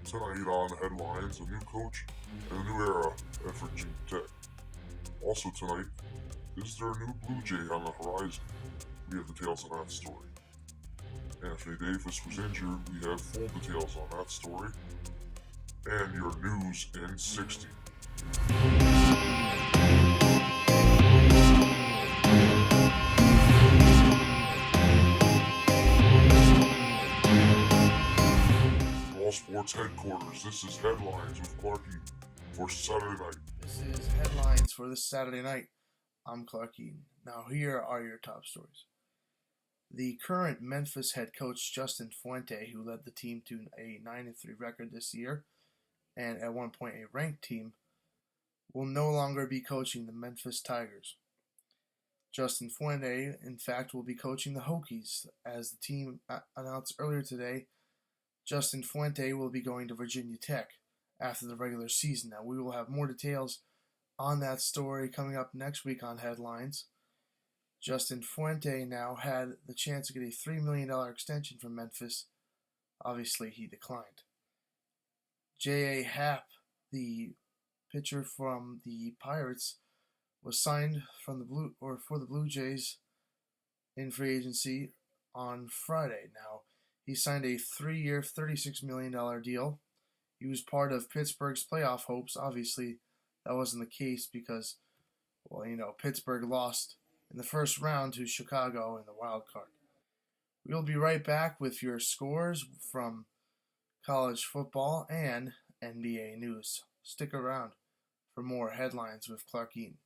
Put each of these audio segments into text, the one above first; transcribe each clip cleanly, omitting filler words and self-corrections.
Tonight on Headlines, a new coach and a new era at Virginia Tech. Also tonight, is there a new Blue Jay on the horizon? We have details on that story. Anthony Davis was injured. We have full details on that story. And your news in 60. All Sports Headquarters, this is Headlines with Clark Eaton for Saturday night. This is Headlines for this Saturday night. I'm Clark Eaton. Now here are your top stories. The current Memphis head coach Justin Fuente, who led the team to a 9-3 record this year, and at one point a ranked team, will no longer be coaching the Memphis Tigers. Justin Fuente, in fact, will be coaching the Hokies. As the team announced earlier today, Justin Fuente will be going to Virginia Tech after the regular season. Now, we will have more details on that story coming up next week on Headlines. Justin Fuente now had the chance to get a $3 million extension from Memphis. Obviously, he declined. J.A. Happ, the pitcher from the Pirates, was signed for the Blue Jays in free agency on Friday. Now, he signed a 3-year, $36 million deal. He was part of Pittsburgh's playoff hopes. Obviously, that wasn't the case because, Pittsburgh lost in the first round to Chicago in the wild card. We'll be right back with your scores from college football and NBA news. Stick around for more Headlines with Clark Eaton.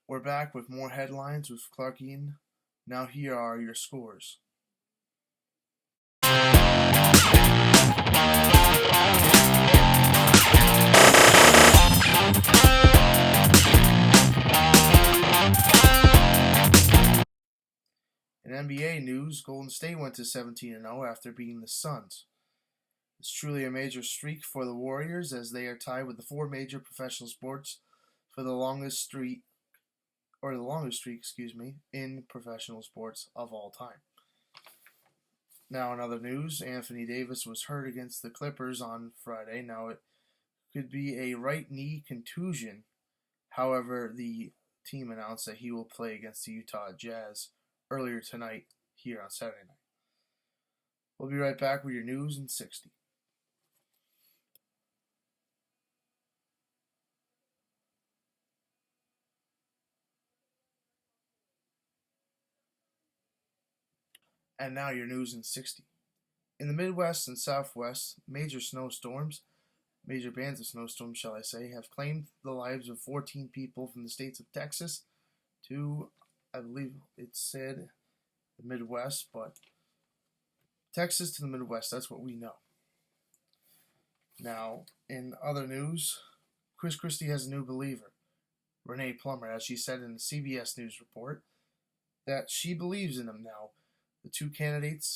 We're back with more Headlines with Clark Eaton. Now here are your scores. In NBA news, Golden State went to 17-0 after beating the Suns. It's truly a major streak for the Warriors as they are tied with the 4 major professional sports for the longest streak in professional sports of all time. Now in other news, Anthony Davis was hurt against the Clippers on Friday. Now it could be a right knee contusion. However, the team announced that he will play against the Utah Jazz earlier tonight here on Saturday night. We'll be right back with your news in 60. And now your news in 60. In the Midwest and Southwest, major bands of snowstorms, shall I say, have claimed the lives of 14 people from the states of Texas to, I believe it said, the Midwest, but Texas to the Midwest, that's what we know. Now, in other news, Chris Christie has a new believer, Renee Plummer, as she said in the CBS News report, that she believes in him now. The candidate,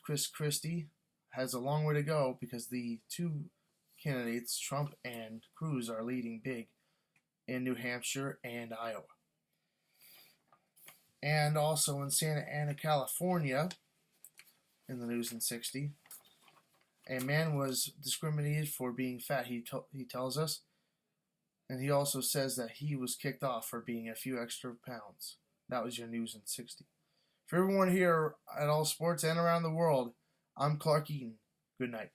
Chris Christie, has a long way to go because the 2 candidates, Trump and Cruz, are leading big in New Hampshire and Iowa. And also in Santa Ana, California, in the news in 60, a man was discriminated for being fat, he tells us, and he also says that he was kicked off for being a few extra pounds. That was your news in 60. For everyone here at All Sports and around the world, I'm Clark Eaton. Good night.